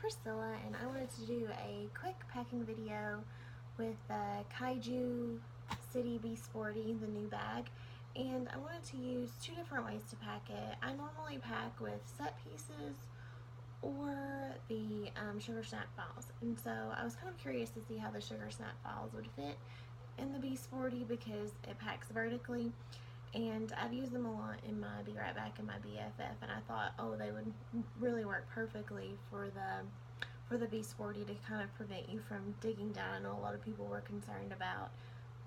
Priscilla, and I wanted to do a quick packing video with the Kaiju City Be Sporty, the new bag. And I wanted to use two different ways to pack it. I normally pack with set pieces or the sugar snap files. And so I was kind of curious to see how the sugar snap files would fit in the Be Sporty because it packs vertically. And I've used them a lot in my BRB and my BFF, and I thought, oh, they would really work perfectly for the Be Sporty to kind of prevent you from digging down. I know a lot of people were concerned about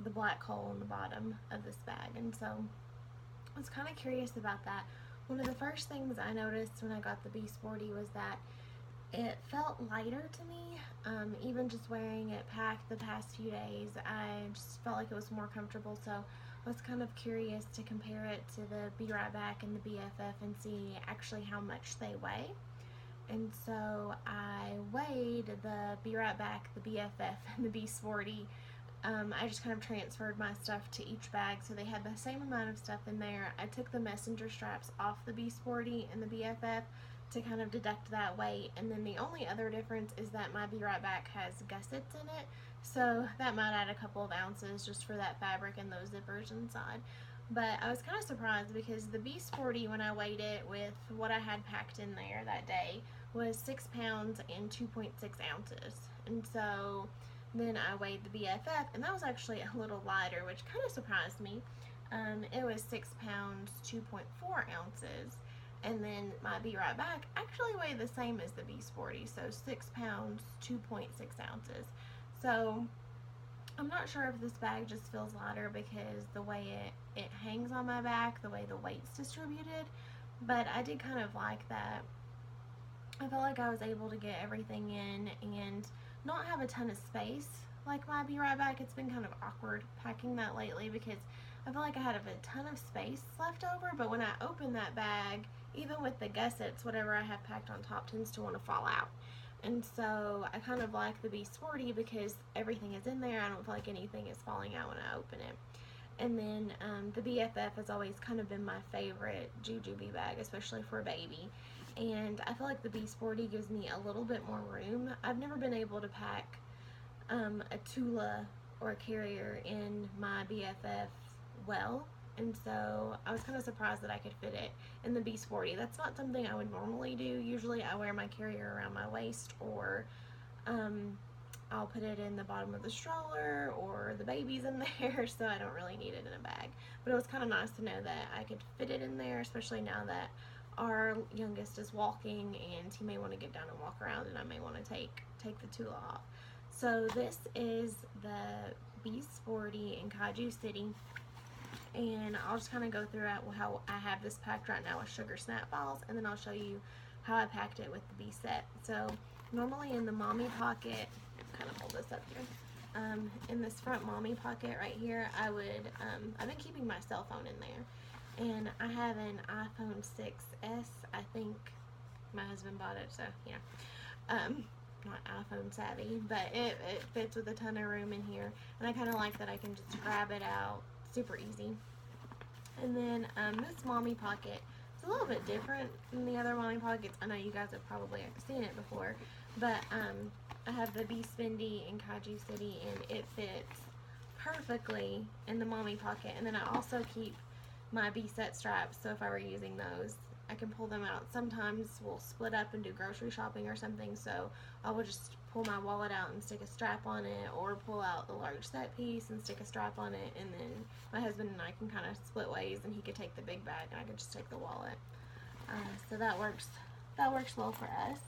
the black hole in the bottom of this bag, and so I was kind of curious about that. One of the first things I noticed when I got the Be Sporty was that it felt lighter to me. Even just wearing it packed the past few days, I just felt like it was more comfortable. So I was kind of curious to compare it to the BRB and the BFF and see actually how much they weigh. And so I weighed the BRB, the BFF, and the Be Sporty. I just kind of transferred my stuff to each bag so they had the same amount of stuff in there. I took the messenger straps off the Be Sporty and the BFF to kind of deduct that weight, and then the only other difference is that my BRB has gussets in it, so that might add a couple of ounces just for that fabric and those zippers inside. But I was kind of surprised because the Be Sporty, when I weighed it with what I had packed in there that day, was 6 pounds and 2.6 ounces. And so then I weighed the BFF, and that was actually a little lighter, which kind of surprised me. It was 6 pounds 2.4 ounces. And then my BRB actually weighed the same as the Be Sporty, so 6 pounds 2.6 ounces. So I'm not sure if this bag just feels lighter because the way it hangs on my back, the way the weight's distributed, but I did kind of like that. I felt like I was able to get everything in and not have a ton of space like my BRB. It's been kind of awkward packing that lately because I feel like I had a ton of space left over, but when I open that bag, even with the gussets, whatever I have packed on top tends to want to fall out. And so I kind of like the Be Sporty because everything is in there. I don't feel like anything is falling out when I open it. And then the BFF has always kind of been my favorite jujube bag, especially for a baby. And I feel like the Be Sporty gives me a little bit more room. I've never been able to pack a Tula or a carrier in my BFF well, and so I was kind of surprised that I could fit it in the Be Sporty. That's not something I would normally do. Usually I wear my carrier around my waist, or I'll put it in the bottom of the stroller, or the baby's in there, so I don't really need it in a bag. But it was kind of nice to know that I could fit it in there, especially now that our youngest is walking and he may want to get down and walk around, and I may want to take the Tula off. So this is the Be Sporty in Kaiju City, and I'll just kind of go through how I have this packed right now with sugar snap files, and then I'll show you how I packed it with the Be Set. So normally in the mommy pocket, kind of hold this up here, in this front mommy pocket right here, I would, I've been keeping my cell phone in there, and I have an iPhone 6s, I think my husband bought it, so yeah, not iPhone savvy, but it fits with a ton of room in here, and I kind of like that I can just grab it out super easy. And then this mommy pocket is a little bit different than the other mommy pockets. I know you guys have probably seen it before, but I have the Be Spendy in Kaiju City, and it fits perfectly in the mommy pocket. And then I also keep my Be Set straps, so if I were using those, I can pull them out. Sometimes we'll split up and do grocery shopping or something, so I will just pull my wallet out and stick a strap on it, or pull out the large set piece and stick a strap on it, and then my husband and I can kind of split ways, and he could take the big bag and I could just take the wallet. So that works well for us.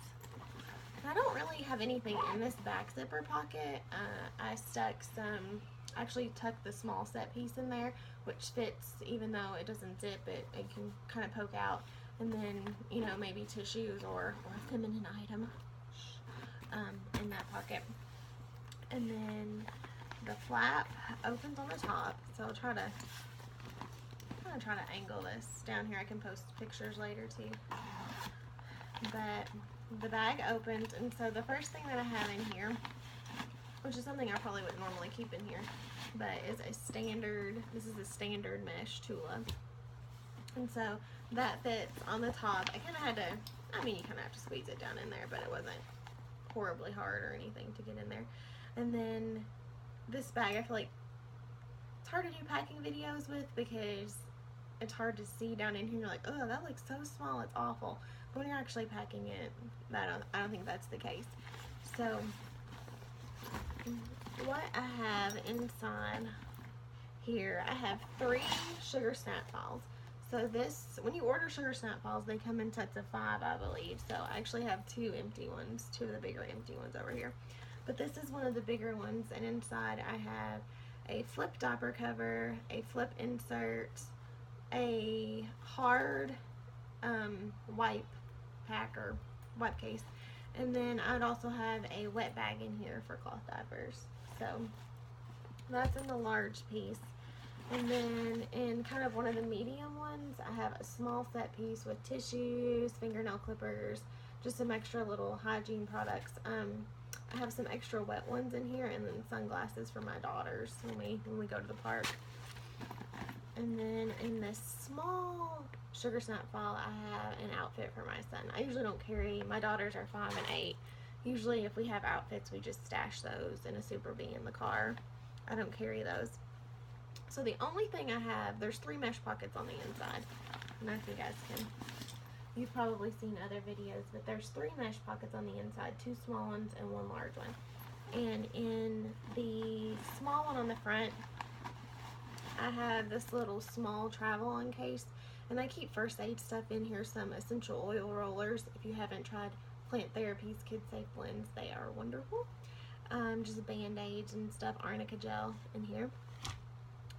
And I don't really have anything in this back zipper pocket. I stuck some, actually tucked the small set piece in there, which fits even though it doesn't zip, it can kind of poke out. And then, you know, maybe tissues or a feminine item in that pocket. And then the flap opens on the top, so I'll try to angle this down here. I can post pictures later too. But the bag opens, and so the first thing that I have in here, which is something I probably wouldn't normally keep in here, but is a standard, this is a standard mesh Tula. And so that fits on the top. I kind of had to, I mean, you kind of have to squeeze it down in there, but it wasn't horribly hard or anything to get in there. And then this bag, I feel like it's hard to do packing videos with because it's hard to see down in here. You're like, oh, that looks so small, it's awful. But when you're actually packing it, I don't think that's the case. So what I have inside here, I have 3 sugar snap files. So this, when you order sugar snap files, they come in sets of 5, I believe. So I actually have 2 empty ones, 2 of the bigger empty ones over here. But this is one of the bigger ones, and inside I have a flip diaper cover, a flip insert, a hard wipe case, and then I'd also have a wet bag in here for cloth diapers. So that's in the large piece. And then in kind of one of the medium ones, I have a small set piece with tissues, fingernail clippers, just some extra little hygiene products. I have some extra wet ones in here, and then sunglasses for my daughters when we go to the park. And then in this small sugar snap file, I have an outfit for my son. I usually don't carry, my daughters are 5 and 8. Usually if we have outfits, we just stash those in a Super Bee in the car. I don't carry those. So the only thing I have, there's 3 mesh pockets on the inside. I don't know if you guys can, you've probably seen other videos, but there's 3 mesh pockets on the inside, 2 small ones and 1 large one. And in the small one on the front, I have this little small travel-on case, and I keep first aid stuff in here, some essential oil rollers. If you haven't tried Plant Therapy's Kid Safe Blends, they are wonderful. Just band-aids and stuff, arnica gel in here.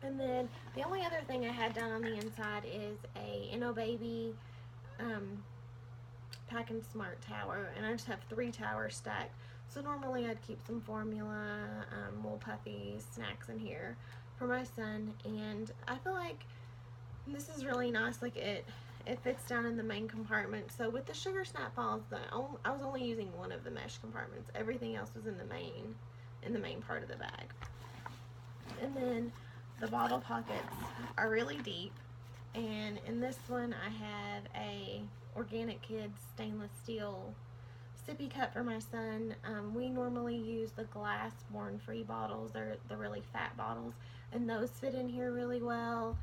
And then the only other thing I had down on the inside is a Baby Packing Smart tower, and I just have 3 towers stacked. So normally I'd keep some formula, wool puppies, snacks in here for my son, and I feel like this is really nice. Like it fits down in the main compartment. So with the sugar snap files, I was only using one of the mesh compartments. Everything else was in the main part of the bag. And then the bottle pockets are really deep, and in this one I have a Organic Kids stainless steel sippy cup for my son. We normally use the glass Born Free bottles. They're the really fat bottles, and those fit in here really well.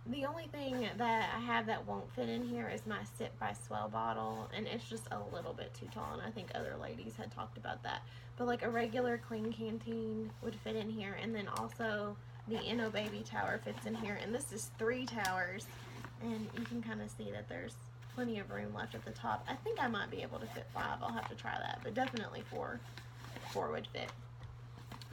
The only thing that I have that won't fit in here is my Sip by Swell bottle, and it's just a little bit too tall, and I think other ladies had talked about that. But like a regular clean canteen would fit in here, and then also the Baby tower fits in here, and this is 3 towers, and you can kind of see that there's plenty of room left at the top. I think I might be able to fit 5. I'll have to try that, but definitely 4 would fit.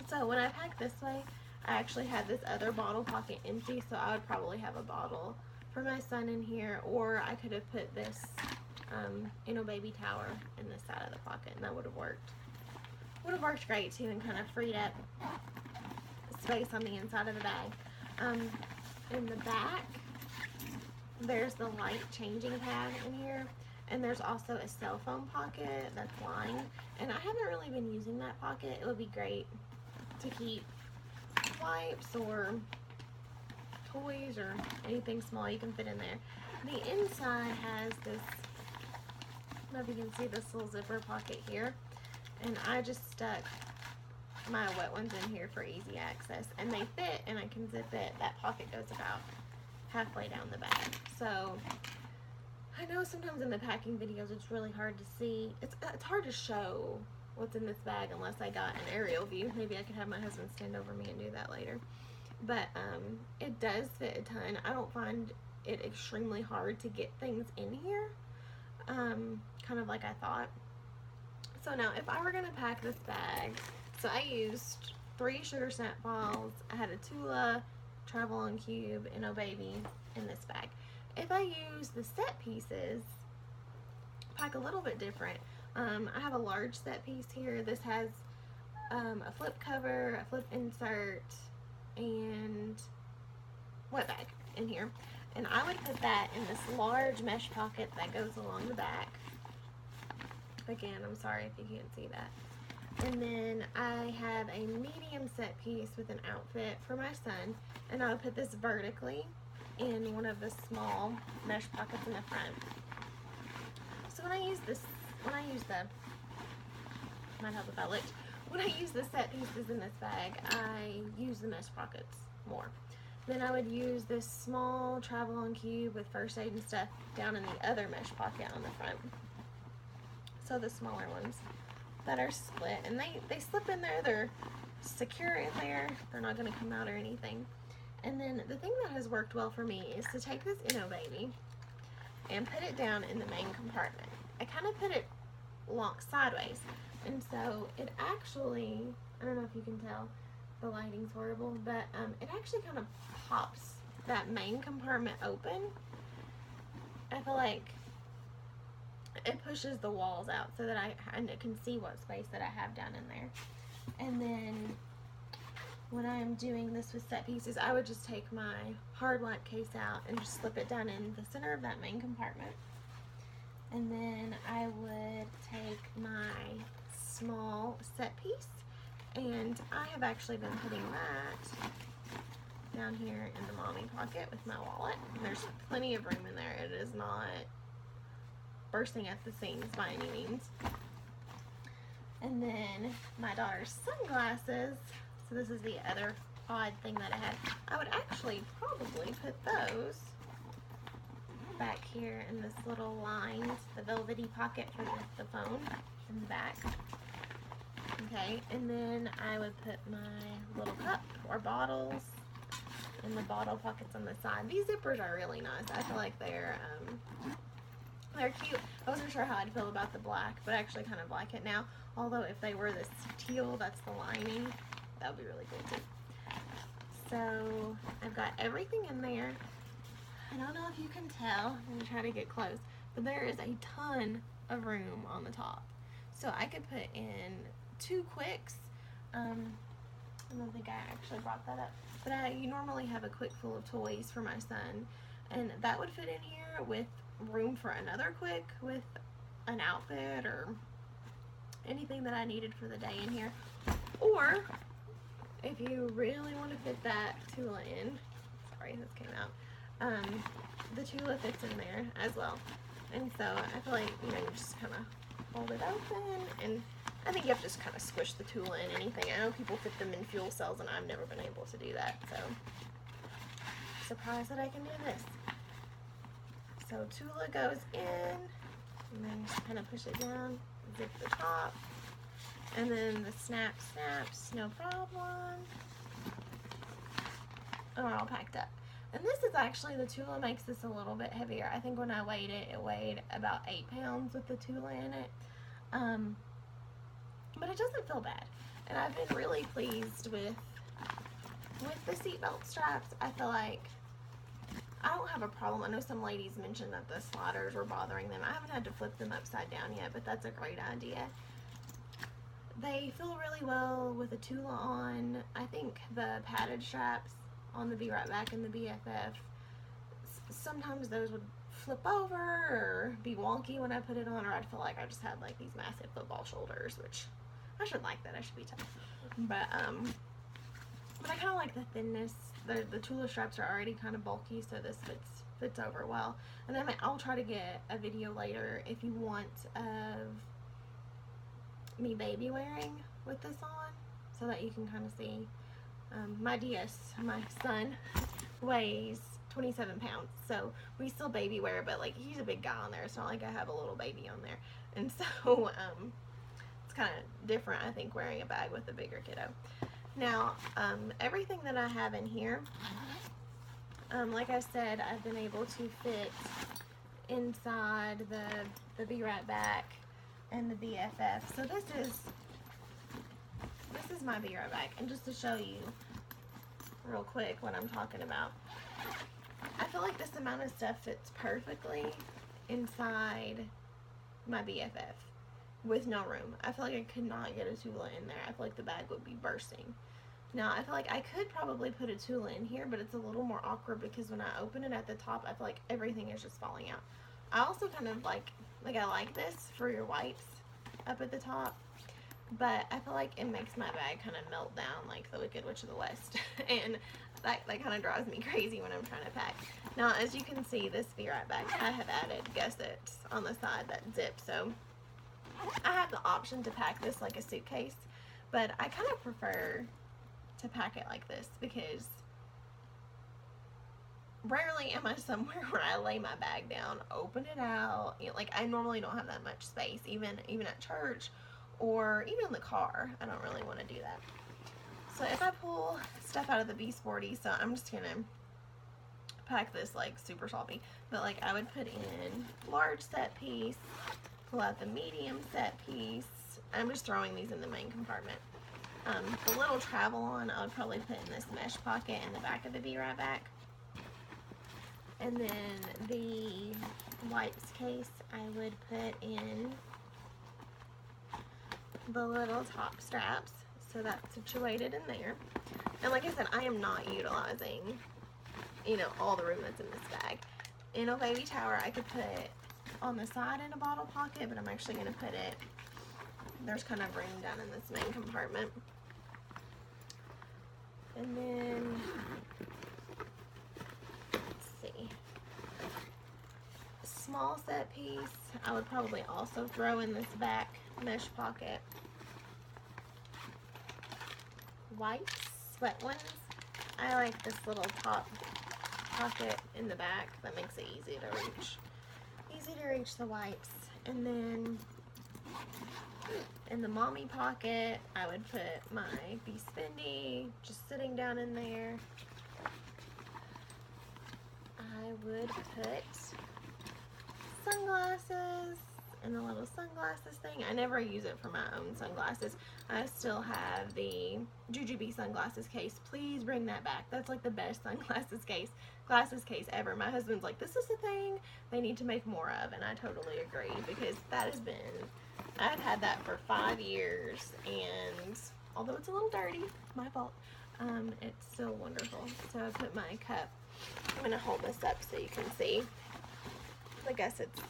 So when I pack this way, I actually had this other bottle pocket empty, so I would probably have a bottle for my son in here, or I could have put this Baby tower in this side of the pocket, and that would have worked. Would have worked great too, and kind of freed up space on the inside of the bag. In the back, there's the light changing pad in here, and there's also a cell phone pocket that's lined, and I haven't really been using that pocket. It would be great to keep wipes or toys or anything small you can fit in there. The inside has this, I don't know if you can see this little zipper pocket here, and I just stuck my wet ones in here for easy access, and they fit, and I can zip it. That pocket goes about halfway down the bag. So I know sometimes in the packing videos it's really hard to see. It's hard to show what's in this bag unless I got an aerial view. Maybe I could have my husband stand over me and do that later. But it does fit a ton. I don't find it extremely hard to get things in here, kind of like I thought. So now if I were going to pack this bag, so I used 3 sugar snap balls, I had a Tula Travel on Cube and Baby in this bag. If I use the set pieces, pack a little bit different. I have a large set piece here. This has a flip cover, a flip insert, and wet bag in here. And I would put that in this large mesh pocket that goes along the back. Again, I'm sorry if you can't see that. And then I have a medium set piece with an outfit for my son, and I would put this vertically in one of the small mesh pockets in the front. So when I use the might help if I looked. When I use the set pieces in this bag, I use the mesh pockets more. Then I would use this small travel-on cube with first aid and stuff down in the other mesh pocket on the front. So the smaller ones that are split, and they slip in there, they're secure in there, they're not going to come out or anything. And then the thing that has worked well for me is to take this Inno baby and put it down in the main compartment. I kind of put it sideways, and so it actually, I don't know if you can tell, the lighting's horrible, but it actually kind of pops that main compartment open. I feel like it pushes the walls out so that I can see what space that I have down in there. And then when I am doing this with set pieces, I would just take my hard wipe case out and just slip it down in the center of that main compartment. And then I would take my small set piece, and I have actually been putting that down here in the mommy pocket with my wallet. And there's plenty of room in there. It is not bursting at the seams by any means. And then my daughter's sunglasses. So this is the other odd thing that I had. I would actually probably put those back here in this little lined, the velvety pocket for the phone in the back. Okay, and then I would put my little cup or bottles in the bottle pockets on the side. These zippers are really nice. I feel like they're cute. I wasn't sure how I'd feel about the black, but I actually kind of like it now. Although if they were this teal, that's the lining, that would be really cool too. So I've got everything in there. I don't know if you can tell. I'm going to try to get close. But there is a ton of room on the top. So I could put in 2 quicks. I don't think I actually brought that up. But you normally have a quick full of toys for my son. And that would fit in here with room for another quick with an outfit or anything that I needed for the day in here. Or if you really want to fit that Tula in, sorry this came out, the Tula fits in there as well. And so I feel like, you know, you just kind of fold it open, and I think you have to just kind of squish the Tula in anything. I know people fit them in fuel cells, and I've never been able to do that, so surprised that I can do this. So Tula goes in, and then just kind of push it down, zip the top, and then the snap snaps, no problem. Oh, we're all packed up. And this is actually, the Tula makes this a little bit heavier. I think when I weighed it, it weighed about 8 pounds with the Tula in it. But it doesn't feel bad. And I've been really pleased with the seatbelt straps. I feel like I don't have a problem. I know some ladies mentioned that the sliders were bothering them. I haven't had to flip them upside down yet, but that's a great idea. They feel really well with the Tula on. I think the padded straps on the Be Right Back and the BFF, sometimes those would flip over or be wonky when I put it on, or I'd feel like I just had like these massive football shoulders, which I should like that. I should be tough. But I kind of like the thinness. The Tula straps are already kind of bulky, so this fits over well. And then I'll try to get a video later if you want of me baby wearing with this on, so that you can kind of see. My son, weighs 27 pounds, so we still baby wear, but like he's a big guy on there. It's not like I have a little baby on there, and so it's kind of different, I think, wearing a bag with a bigger kiddo. Now, everything that I have in here, like I said, I've been able to fit inside the Be Right Back and the BFF. So this is my Be Right Back, and just to show you real quick what I'm talking about, I feel like this amount of stuff fits perfectly inside my BFF with no room. I feel like I could not get a Tula in there. I feel like the bag would be bursting. Now, I feel like I could probably put a Tula in here, but it's a little more awkward because when I open it at the top, I feel like everything is just falling out. I also kind of like I like this for your wipes up at the top, but I feel like it makes my bag kind of melt down like the Wicked Witch of the West, and that kind of drives me crazy when I'm trying to pack. Now, as you can see, this Be Right Back, I have added gussets on the side that zip, so I have the option to pack this like a suitcase, but I kind of prefer to pack it like this because rarely am I somewhere where I lay my bag down, open it out. You know, like I normally don't have that much space, even at church or even in the car. I don't really want to do that. So if I pull stuff out of the Be Sporty, so I'm just gonna pack this like super sloppy, but like I would put in large set piece, pull out the medium set piece. I'm just throwing these in the main compartment. The little travel on I would probably put in this mesh pocket in the back of the Be Right Back. And then the wipes case I would put in the little top straps, so that's situated in there. And like I said, I am not utilizing, you know, all the room that's in this bag. In a baby tower, I could put on the side in a bottle pocket, but I'm actually going to put it, there's kind of room down in this main compartment. And then, let's see, small set piece, I would probably also throw in this back mesh pocket. Wipes, wet ones, I like this little top pocket in the back that makes it easy to reach the wipes. And then in the mommy pocket I would put my Be Spendy just sitting down in there. I would put sunglasses in the little sunglasses thing. I never use it for my own sunglasses. I still have the Jujube sunglasses case. Please bring that back. That's like the best sunglasses case ever. My husband's like, this is the thing they need to make more of, and I totally agree, because that has been, I've had that for 5 years, and although it's a little dirty, my fault, it's still wonderful. So I put my cup, I'm going to hold this up so you can see. I guess it's,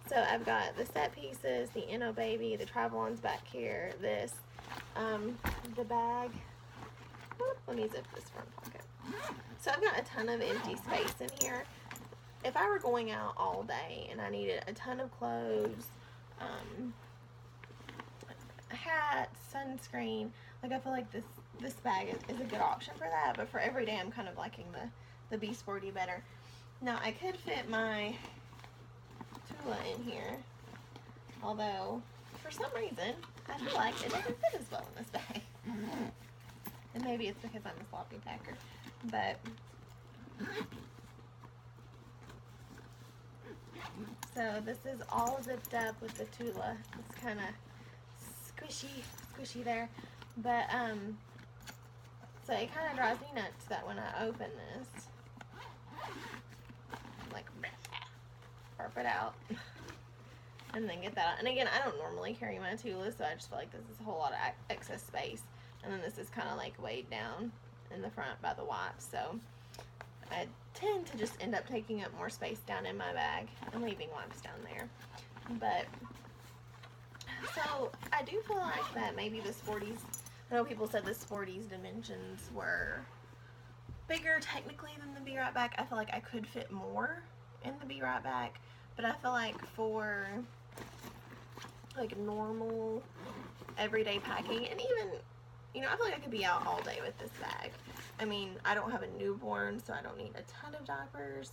so I've got the set pieces, the Inno Baby, the travel-ons back here, this, the bag. Let me zip this front pocket. So I've got a ton of empty space in here. If I were going out all day and I needed a ton of clothes, a hat, sunscreen, like I feel like this bag is a good option for that. But for every day, I'm kind of liking the Be Sporty better. Now I could fit my Tula in here, although for some reason I feel like it doesn't fit as well in this bag. And maybe it's because I'm a sloppy packer, but so this is all zipped up with the Tula. It's kind of squishy there, but so it kind of drives me nuts that when I open this, like, burp it out and then get that out. And again, I don't normally carry my Tula, so I just feel like this is a whole lot of excess space. And then this is kind of like weighed down in the front by the wipes, so I tend to just end up taking up more space down in my bag and leaving wipes down there. But so I do feel like that maybe the Sporties, I know people said the Sporties dimensions were bigger technically than the Be Right Back. I feel like I could fit more in the Be Right Back, but I feel like for like normal everyday packing, and even, you know, I feel like I could be out all day with this bag. I mean, I don't have a newborn, so I don't need a ton of diapers.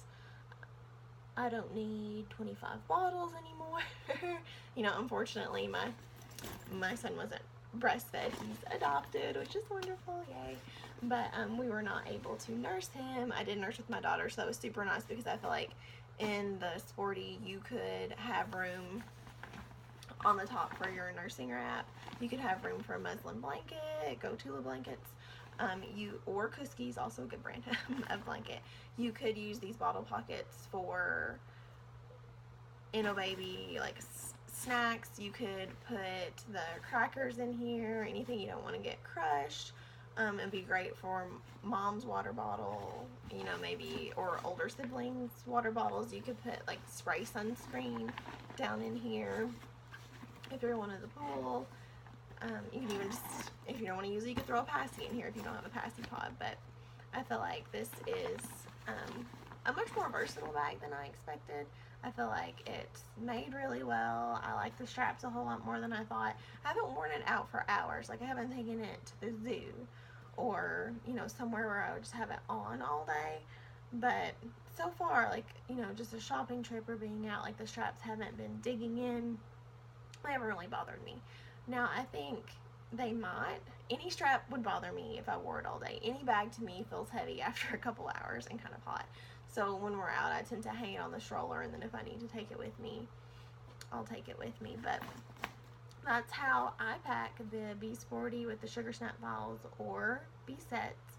I don't need 25 bottles anymore. You know, unfortunately, my son wasn't breastfed. He's adopted, which is wonderful, yay. But we were not able to nurse him. I did nurse with my daughter, so that was super nice, because I feel like in the Sporty, you could have room on the top for your nursing wrap. You could have room for a muslin blanket, Go Tula blankets, or Kuski's, also a good brand of blanket. You could use these bottle pockets for Inno Baby, like snacks. You could put the crackers in here, anything you don't want to get crushed. It'd be great for mom's water bottle, you know, maybe, or older siblings' water bottles. You could put like spray sunscreen down in here if you're one of the pool. You can even just, if you don't want to use it, you could throw a passy in here if you don't have a passy pod. But I feel like this is a much more versatile bag than I expected. I feel like it's made really well. I like the straps a whole lot more than I thought. I haven't worn it out for hours. Like, I haven't taken it to the zoo or, you know, somewhere where I would just have it on all day. But so far, like, you know, just a shopping trip or being out, like, the straps haven't been digging in. They haven't really bothered me. Now, I think they might. Any strap would bother me if I wore it all day. Any bag to me feels heavy after a couple hours and kind of hot. So when we're out, I tend to hang it on the stroller, and then if I need to take it with me, I'll take it with me. But that's how I pack the Be Sporty with the Sugar Snap files or Be Sets.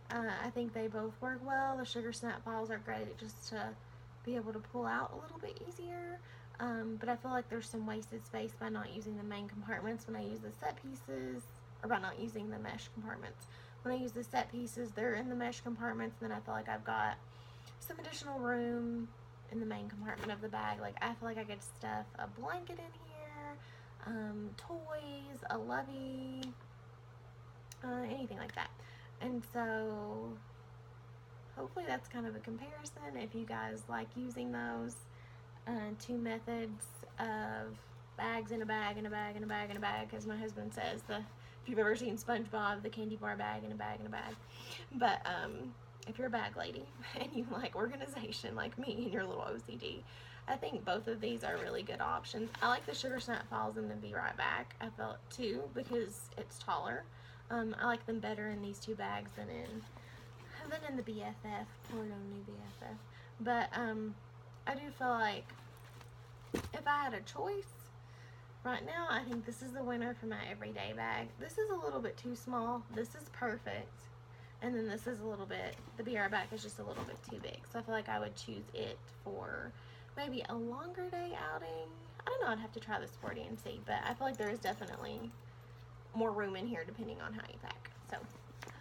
I think they both work well. The Sugar Snap files are great just to be able to pull out a little bit easier. But I feel like there's some wasted space by not using the main compartments when I use the set pieces, or by not using the mesh compartments. When I use the set pieces, they're in the mesh compartments, and then I feel like I've got some additional room in the main compartment of the bag. Like, I feel like I could stuff a blanket in here, toys, a lovey, anything like that. And so hopefully that's kind of a comparison if you guys like using those two methods of bags in a bag, in a bag, in a bag, in a bag, as my husband says, if you've ever seen SpongeBob, the candy bar bag in a bag, in a bag. But if you're a bag lady and you like organization like me and you're a little OCD, I think both of these are really good options. I like the Sugar Snap files in the Be Right Back, I felt too, because it's taller. I like them better in these two bags than in the BFF. Poor no new BFF. But I do feel like if I had a choice right now, I think this is the winner for my everyday bag. This is a little bit too small. This is perfect. And then this is a little bit, the BR back is just a little bit too big. So I feel like I would choose it for maybe a longer day outing. I don't know, I'd have to try the Sporty and see, but I feel like there is definitely more room in here depending on how you pack. So,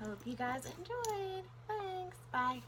hope you guys enjoyed. Thanks. Bye.